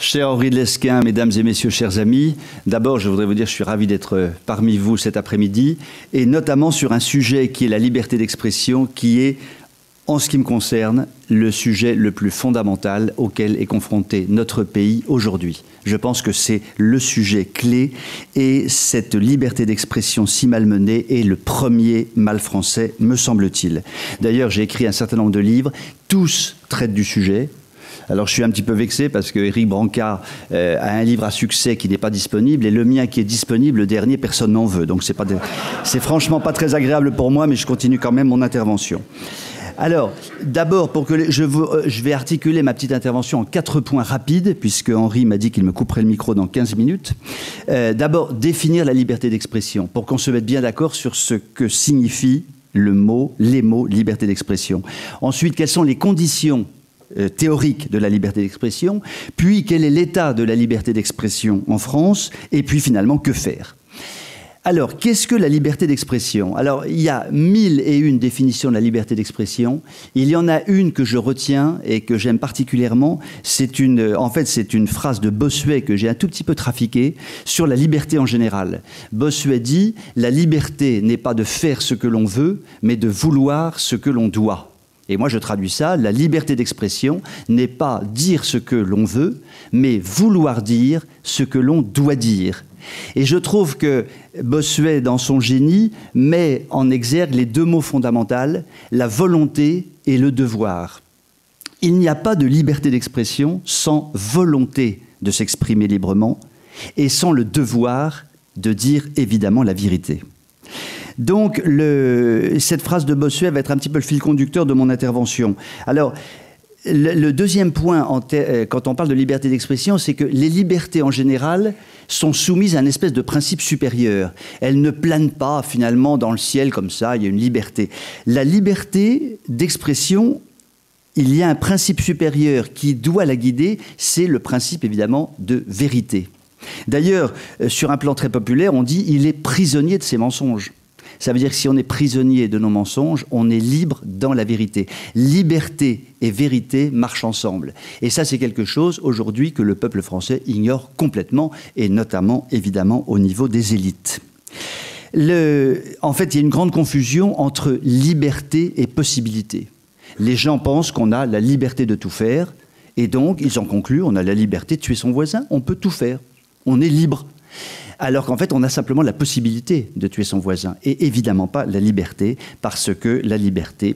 Cher Henri de Lesquen, mesdames et messieurs, chers amis, d'abord je voudrais vous dire que je suis ravi d'être parmi vous cet après-midi, et notamment sur un sujet qui est la liberté d'expression, qui est, en ce qui me concerne, le sujet le plus fondamental auquel est confronté notre pays aujourd'hui. Je pense que c'est le sujet clé, et cette liberté d'expression si malmenée est le premier mal français, me semble-t-il. D'ailleurs, j'ai écrit un certain nombre de livres, tous traitent du sujet. Alors je suis un petit peu vexé parce que Éric Brancard a un livre à succès qui n'est pas disponible, et le mien qui est disponible, le dernier, personne n'en veut. Donc c'est franchement pas très agréable pour moi, mais je continue quand même mon intervention. Alors, d'abord, je vais articuler ma petite intervention en 4 points rapides, puisque Henri m'a dit qu'il me couperait le micro dans 15 minutes. D'abord, définir la liberté d'expression, pour qu'on se mette bien d'accord sur ce que signifie les mots liberté d'expression. Ensuite, quelles sont les conditions théorique de la liberté d'expression, puis quel est l'état de la liberté d'expression en France, et puis finalement que faire. Alors, qu'est-ce que la liberté d'expression? Alors, il y a 1001 définitions de la liberté d'expression. Il y en a une que je retiens et que j'aime particulièrement. En fait, c'est une phrase de Bossuet que j'ai un tout petit peu trafiquée sur la liberté en général. Bossuet dit « La liberté n'est pas de faire ce que l'on veut, mais de vouloir ce que l'on doit ». Et moi, je traduis ça, la liberté d'expression n'est pas dire ce que l'on veut, mais vouloir dire ce que l'on doit dire. Et je trouve que Bossuet, dans son génie, met en exergue les 2 mots fondamentaux, la volonté et le devoir. Il n'y a pas de liberté d'expression sans volonté de s'exprimer librement et sans le devoir de dire évidemment la vérité. Donc, cette phrase de Bossuet va être un petit peu le fil conducteur de mon intervention. Alors, le deuxième point, quand on parle de liberté d'expression, c'est que les libertés en général sont soumises à une espèce de principe supérieur. Elles ne planent pas finalement dans le ciel comme ça, il y a une liberté. La liberté d'expression, il y a un principe supérieur qui doit la guider, c'est le principe évidemment de vérité. D'ailleurs, sur un plan très populaire, on dit « il est prisonnier de ses mensonges ». Ça veut dire que si on est prisonnier de nos mensonges, on est libre dans la vérité. Liberté et vérité marchent ensemble. Et ça, c'est quelque chose, aujourd'hui, que le peuple français ignore complètement, et notamment, évidemment, au niveau des élites. En fait, il y a une grande confusion entre liberté et possibilité. Les gens pensent qu'on a la liberté de tout faire, et donc, ils en concluent, on a la liberté de tuer son voisin, on peut tout faire, on est libre. Alors qu'en fait, on a simplement la possibilité de tuer son voisin, et évidemment pas la liberté, parce que la liberté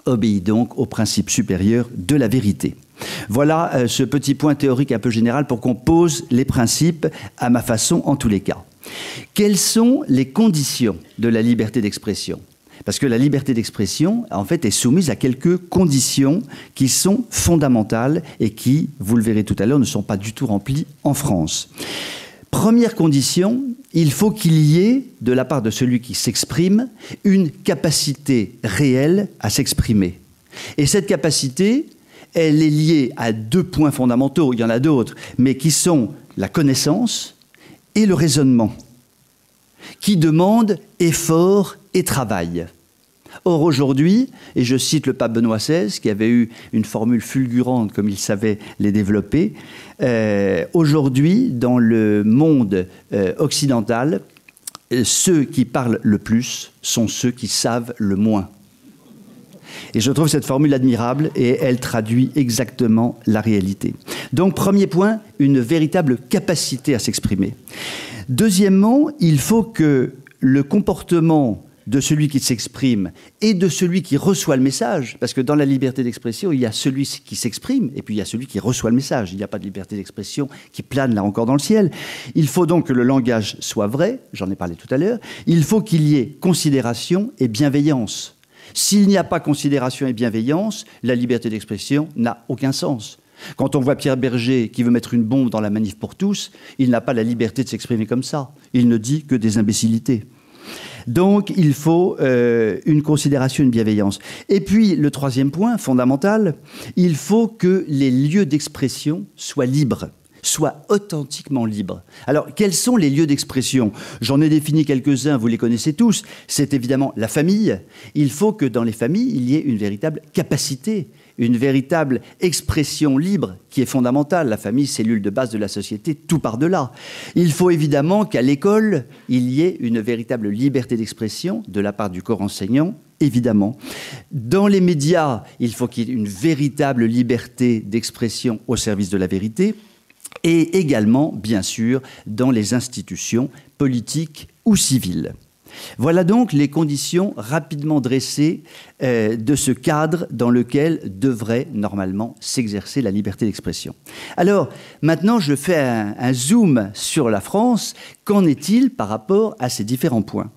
obéit donc au principe supérieur de la vérité. Voilà ce petit point théorique un peu général pour qu'on pose les principes à ma façon en tous les cas. Quelles sont les conditions de la liberté d'expression ? Parce que la liberté d'expression, en fait, est soumise à quelques conditions qui sont fondamentales et qui, vous le verrez tout à l'heure, ne sont pas du tout remplies en France. Première condition, il faut qu'il y ait, de la part de celui qui s'exprime, une capacité réelle à s'exprimer. Et cette capacité, elle est liée à 2 points fondamentaux, il y en a d'autres, mais qui sont la connaissance et le raisonnement, qui demandent effort et travail. Or aujourd'hui, et je cite le pape Benoît XVI, qui avait eu une formule fulgurante comme il savait les développer, aujourd'hui, dans le monde occidental, ceux qui parlent le plus sont ceux qui savent le moins. Et je trouve cette formule admirable, et elle traduit exactement la réalité. Donc, premier point, une véritable capacité à s'exprimer. Deuxièmement, il faut que le comportement de celui qui s'exprime et de celui qui reçoit le message, parce que dans la liberté d'expression, il y a celui qui s'exprime et puis il y a celui qui reçoit le message. Il n'y a pas de liberté d'expression qui plane là encore dans le ciel. Il faut donc que le langage soit vrai, j'en ai parlé tout à l'heure. Il faut qu'il y ait considération et bienveillance. S'il n'y a pas considération et bienveillance, la liberté d'expression n'a aucun sens. Quand on voit Pierre Berger qui veut mettre une bombe dans la manif pour tous, il n'a pas la liberté de s'exprimer comme ça. Il ne dit que des imbécilités. Donc, il faut une considération, une bienveillance. Et puis, le troisième point fondamental, il faut que les lieux d'expression soient libres. soit authentiquement libre. Alors, quels sont les lieux d'expression? J'en ai défini quelques-uns, vous les connaissez tous. C'est évidemment la famille. Il faut que dans les familles, il y ait une véritable capacité, une véritable expression libre qui est fondamentale. La famille, cellule de base de la société, tout par-delà. Il faut évidemment qu'à l'école, il y ait une véritable liberté d'expression de la part du corps enseignant, évidemment. Dans les médias, il faut qu'il y ait une véritable liberté d'expression au service de la vérité. Et également, bien sûr, dans les institutions politiques ou civiles. Voilà donc les conditions rapidement dressées de ce cadre dans lequel devrait normalement s'exercer la liberté d'expression. Alors, maintenant, je fais un zoom sur la France. Qu'en est-il par rapport à ces différents points?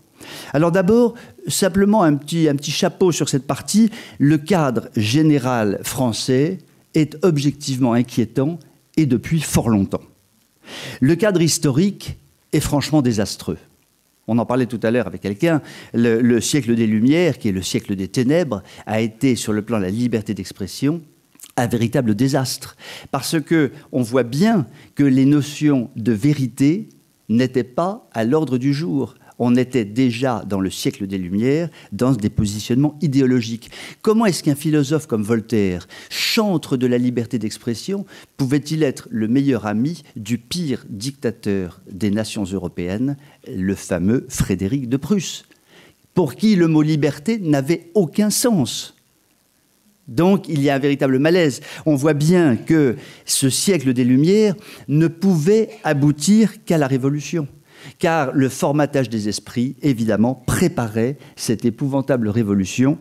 Alors d'abord, simplement un petit chapeau sur cette partie. Le cadre général français est objectivement inquiétant et depuis fort longtemps. Le cadre historique est franchement désastreux. On en parlait tout à l'heure avec quelqu'un. Le siècle des Lumières, qui est le siècle des ténèbres, a été, sur le plan de la liberté d'expression, un véritable désastre. Parce qu'on voit bien que les notions de vérité n'étaient pas à l'ordre du jour. On était déjà dans le siècle des Lumières, dans des positionnements idéologiques. Comment est-ce qu'un philosophe comme Voltaire, chantre de la liberté d'expression, pouvait-il être le meilleur ami du pire dictateur des nations européennes, le fameux Frédéric de Prusse, pour qui le mot liberté n'avait aucun sens? Donc, il y a un véritable malaise. On voit bien que ce siècle des Lumières ne pouvait aboutir qu'à la Révolution. Car le formatage des esprits, évidemment, préparait cette épouvantable révolution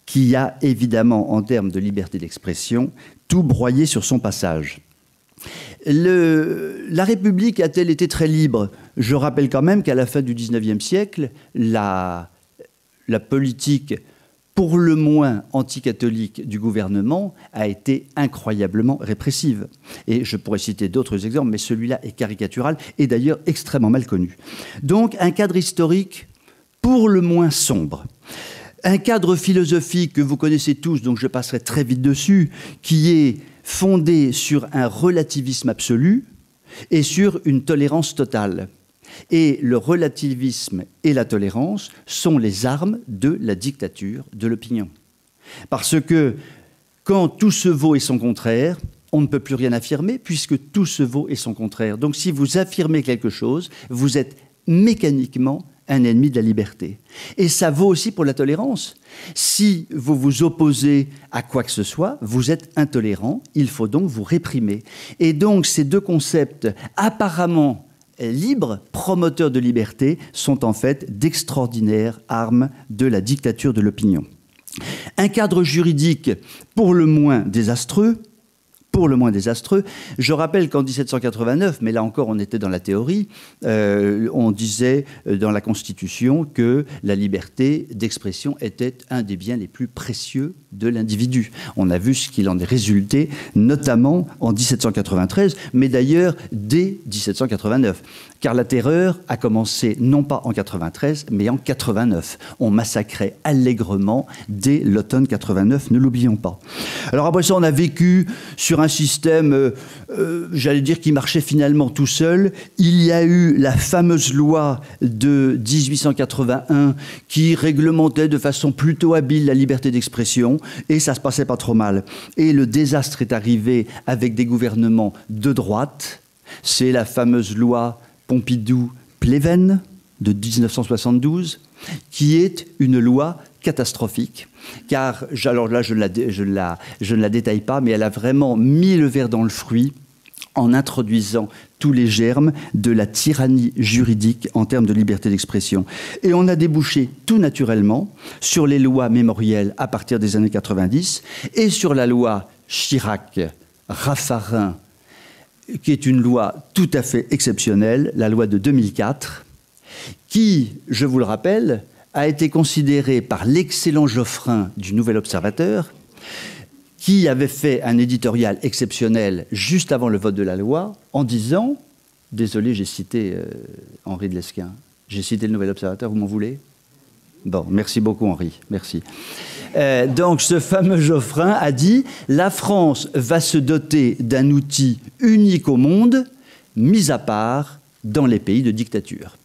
qui a, évidemment, en termes de liberté d'expression, tout broyé sur son passage. La République a-t-elle été très libre? Je rappelle quand même qu'à la fin du XIXe siècle, la politique, pour le moins anticatholique du gouvernement, a été incroyablement répressive. Et je pourrais citer d'autres exemples, mais celui-là est caricatural et d'ailleurs extrêmement mal connu. Donc un cadre historique pour le moins sombre. Un cadre philosophique que vous connaissez tous, donc je passerai très vite dessus, qui est fondé sur un relativisme absolu et sur une tolérance totale. Et le relativisme et la tolérance sont les armes de la dictature de l'opinion. Parce que quand tout se vaut et son contraire, on ne peut plus rien affirmer puisque tout se vaut et son contraire. Donc si vous affirmez quelque chose, vous êtes mécaniquement un ennemi de la liberté. Et ça vaut aussi pour la tolérance. Si vous vous opposez à quoi que ce soit, vous êtes intolérant, il faut donc vous réprimer. Et donc ces deux concepts apparemment libres, promoteurs de liberté, sont en fait d'extraordinaires armes de la dictature de l'opinion. Un cadre juridique pour le moins désastreux. Je rappelle qu'en 1789, mais là encore on était dans la théorie, on disait dans la Constitution que la liberté d'expression était un des biens les plus précieux de l'individu. On a vu ce qu'il en est résulté, notamment en 1793, mais d'ailleurs dès 1789. Car la terreur a commencé non pas en 93, mais en 89. On massacrait allègrement dès l'automne 89, ne l'oublions pas. Alors après ça, on a vécu sur un système, j'allais dire, qui marchait finalement tout seul. Il y a eu la fameuse loi de 1881 qui réglementait de façon plutôt habile la liberté d'expression, et ça se passait pas trop mal. Et le désastre est arrivé avec des gouvernements de droite. C'est la fameuse loi Pompidou-Pleven de 1972, qui est une loi catastrophique, car, alors là je ne la détaille pas, mais elle a vraiment mis le ver dans le fruit en introduisant tous les germes de la tyrannie juridique en termes de liberté d'expression. Et on a débouché tout naturellement sur les lois mémorielles à partir des années 90 et sur la loi Chirac-Raffarin, qui est une loi tout à fait exceptionnelle, la loi de 2004, qui, je vous le rappelle, a été considérée par l'excellent Geoffrin du Nouvel Observateur, qui avait fait un éditorial exceptionnel juste avant le vote de la loi, en disant, désolé, j'ai cité Henri de Lesquen, j'ai cité le Nouvel Observateur, vous m'en voulez? Bon, merci beaucoup Henri, merci. Donc ce fameux Geoffrin a dit « La France va se doter d'un outil unique au monde, mis à part dans les pays de dictature.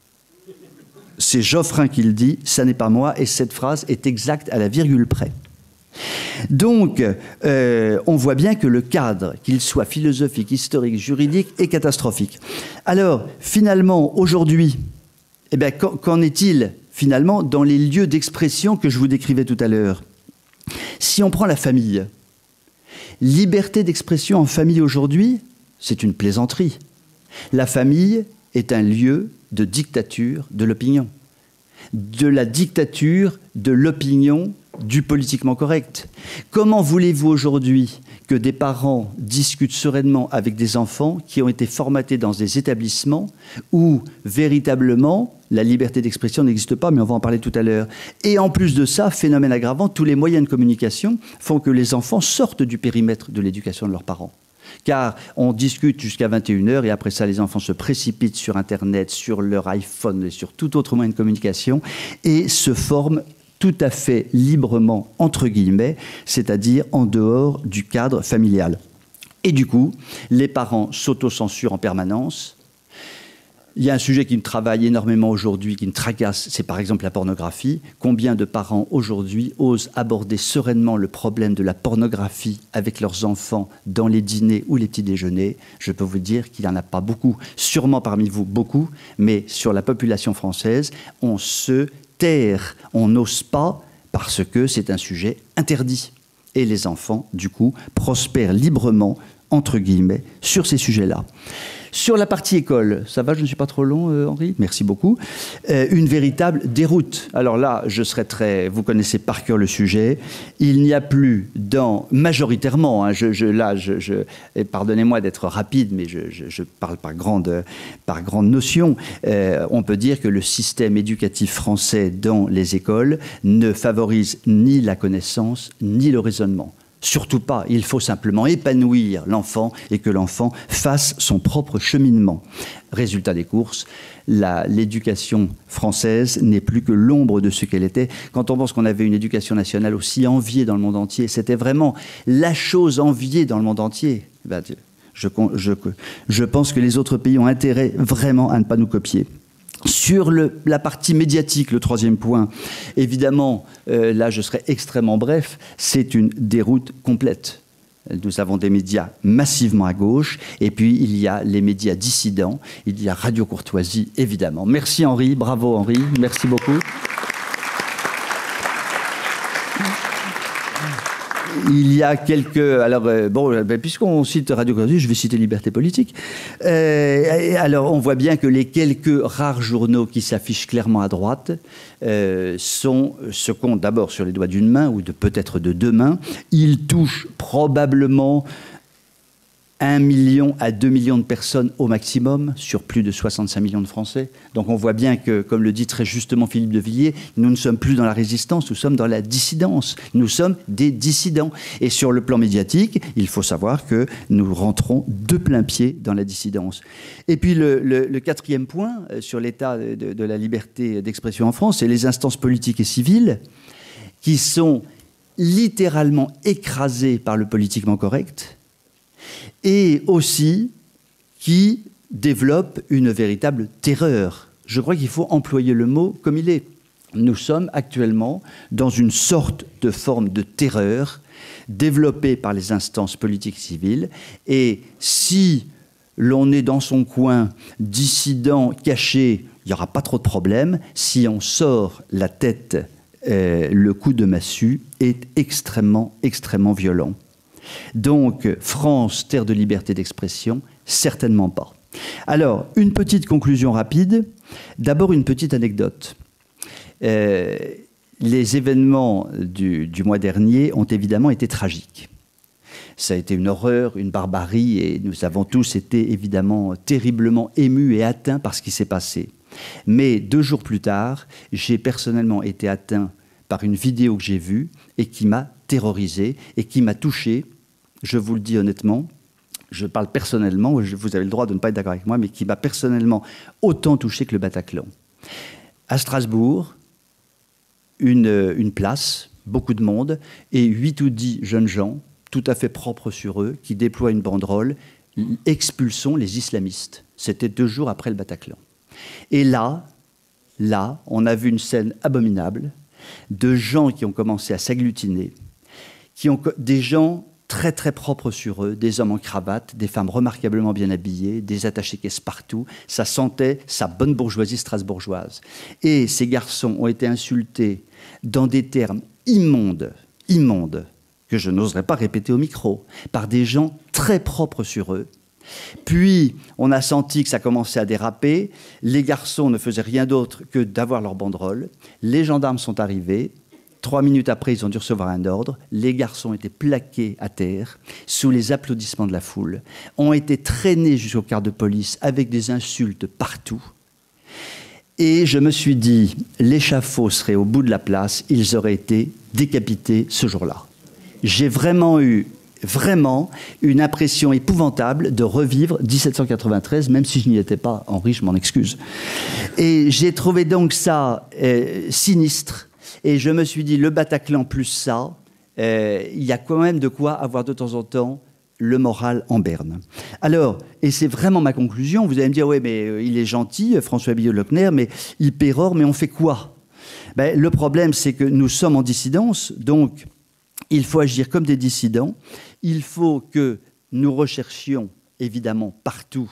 C'est Geoffrin qui le dit, ça n'est pas moi, et cette phrase est exacte à la virgule près. Donc, on voit bien que le cadre, qu'il soit philosophique, historique, juridique, est catastrophique. Alors, finalement, aujourd'hui, eh bien, qu'en est-il, finalement, dans les lieux d'expression que je vous décrivais tout à l'heure? Si on prend la famille, liberté d'expression en famille aujourd'hui, c'est une plaisanterie. La famille est un lieu de dictature de l'opinion. De la dictature de l'opinion du politiquement correct. Comment voulez-vous aujourd'hui que des parents discutent sereinement avec des enfants qui ont été formatés dans des établissements où véritablement la liberté d'expression n'existe pas, mais on va en parler tout à l'heure. Et en plus de ça, phénomène aggravant, tous les moyens de communication font que les enfants sortent du périmètre de l'éducation de leurs parents. Car on discute jusqu'à 21h et après ça, les enfants se précipitent sur Internet, sur leur iPhone et sur tout autre moyen de communication et se forment tout à fait librement, entre guillemets, c'est-à-dire en dehors du cadre familial. Et du coup, les parents s'autocensurent en permanence. Il y a un sujet qui me travaille énormément aujourd'hui, qui me tracasse, c'est par exemple la pornographie. Combien de parents aujourd'hui osent aborder sereinement le problème de la pornographie avec leurs enfants dans les dîners ou les petits déjeuners? Je peux vous dire qu'il n'y en a pas beaucoup, sûrement parmi vous beaucoup, mais sur la population française, on se terre, on n'ose pas parce que c'est un sujet interdit. Et les enfants, du coup, prospèrent librement, entre guillemets, sur ces sujets-là. Sur la partie école, ça va, je ne suis pas trop long, Henri? Merci beaucoup. Une véritable déroute. Alors là, je serai très... Vous connaissez par cœur le sujet. Il n'y a plus majoritairement, hein, et pardonnez-moi d'être rapide, mais je parle par grande notion. On peut dire que le système éducatif français dans les écoles ne favorise ni la connaissance, ni le raisonnement. Surtout pas, il faut simplement épanouir l'enfant et que l'enfant fasse son propre cheminement. Résultat des courses, l'éducation française n'est plus que l'ombre de ce qu'elle était. Quand on pense qu'on avait une éducation nationale aussi enviée dans le monde entier, c'était vraiment la chose enviée dans le monde entier. Ben, je pense que les autres pays ont intérêt vraiment à ne pas nous copier. Sur la partie médiatique, le troisième point, évidemment, là je serai extrêmement bref, c'est une déroute complète. Nous avons des médias massivement à gauche, et puis il y a les médias dissidents, il y a Radio Courtoisie, évidemment. Merci Henri, bravo Henri, merci beaucoup. Il y a quelques... Alors, puisqu'on cite Radio Courtoisie, je vais citer Liberté Politique. Alors, on voit bien que les quelques rares journaux qui s'affichent clairement à droite se comptent d'abord sur les doigts d'une main, ou peut-être de deux mains. Ils touchent probablement 1 million à 2 millions de personnes au maximum, sur plus de 65 millions de Français. Donc on voit bien que, comme le dit très justement Philippe de Villiers, nous ne sommes plus dans la résistance, nous sommes dans la dissidence. Nous sommes des dissidents. Et sur le plan médiatique, il faut savoir que nous rentrons de plein pied dans la dissidence. Et puis le quatrième point sur l'état de la liberté d'expression en France, c'est les instances politiques et civiles qui sont littéralement écrasées par le politiquement correct, et aussi qui développe une véritable terreur. Je crois qu'il faut employer le mot comme il est. Nous sommes actuellement dans une sorte de forme de terreur développée par les instances politiques civiles, et si l'on est dans son coin, dissident, caché, il n'y aura pas trop de problèmes. Si on sort la tête, le coup de massue est extrêmement, extrêmement violent. Donc, France, terre de liberté d'expression, certainement pas. Alors, une petite conclusion rapide. D'abord, une petite anecdote. Les événements du mois dernier ont évidemment été tragiques. Ça a été une horreur, une barbarie, et nous avons tous été évidemment terriblement émus et atteints par ce qui s'est passé. Mais 2 jours plus tard, j'ai personnellement été atteint par une vidéo que j'ai vue et qui m'a terrorisé et qui m'a touché. Je vous le dis honnêtement, je parle personnellement, vous avez le droit de ne pas être d'accord avec moi, mais qui m'a personnellement autant touché que le Bataclan. À Strasbourg, une place, beaucoup de monde, et 8 ou 10 jeunes gens, tout à fait propres sur eux, qui déploient une banderole « Expulsons les islamistes ». C'était 2 jours après le Bataclan. Et là, on a vu une scène abominable de gens qui ont commencé à s'agglutiner, des gens très très propres sur eux, des hommes en cravate, des femmes remarquablement bien habillées, des attachés-caisses partout. Ça sentait sa bonne bourgeoisie strasbourgeoise. Et ces garçons ont été insultés dans des termes immondes, que je n'oserais pas répéter au micro, par des gens très propres sur eux. Puis, on a senti que ça commençait à déraper. Les garçons ne faisaient rien d'autre que d'avoir leur banderole. Les gendarmes sont arrivés. 3 minutes après, ils ont dû recevoir un ordre. Les garçons étaient plaqués à terre, sous les applaudissements de la foule, ont été traînés jusqu'au quart de police avec des insultes partout. Et je me suis dit, l'échafaud serait au bout de la place, ils auraient été décapités ce jour-là. J'ai vraiment eu une impression épouvantable de revivre 1793, même si je n'y étais pas, Henri, je m'en excuse. Et j'ai trouvé donc ça sinistre. Et je me suis dit, le Bataclan plus ça, il y a quand même de quoi avoir de temps en temps le moral en berne. Alors, et c'est vraiment ma conclusion, vous allez me dire, oui, mais il est gentil, François Billot-Lochner, mais il pérore, mais on fait quoi? Ben, le problème, c'est que nous sommes en dissidence, donc il faut agir comme des dissidents. Il faut que nous recherchions, évidemment, partout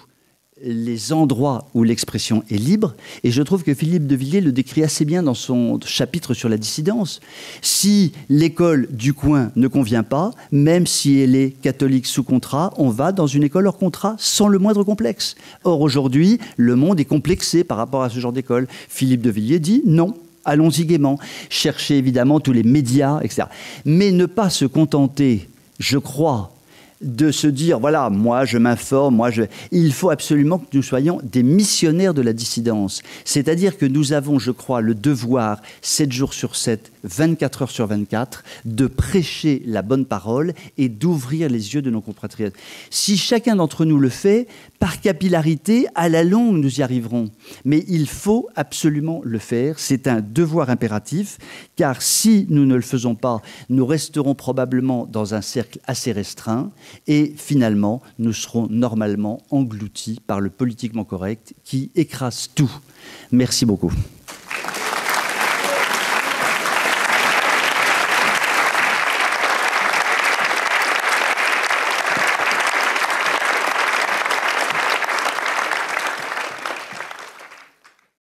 les endroits où l'expression est libre. Et je trouve que Philippe de Villiers le décrit assez bien dans son chapitre sur la dissidence. Si l'école du coin ne convient pas, même si elle est catholique sous contrat, on va dans une école hors contrat sans le moindre complexe. Or, aujourd'hui, le monde est complexé par rapport à ce genre d'école. Philippe de Villiers dit non. Allons-y gaiement. Chercher évidemment tous les médias, etc. Mais ne pas se contenter, je crois, de se dire, voilà, moi je m'informe, il faut absolument que nous soyons des missionnaires de la dissidence. C'est-à-dire que nous avons, je crois, le devoir, 7 jours sur 7, 24 heures sur 24, de prêcher la bonne parole et d'ouvrir les yeux de nos compatriotes. Si chacun d'entre nous le fait, par capillarité, à la longue, nous y arriverons. Mais il faut absolument le faire. C'est un devoir impératif, car si nous ne le faisons pas, nous resterons probablement dans un cercle assez restreint et finalement, nous serons normalement engloutis par le politiquement correct qui écrase tout. Merci beaucoup.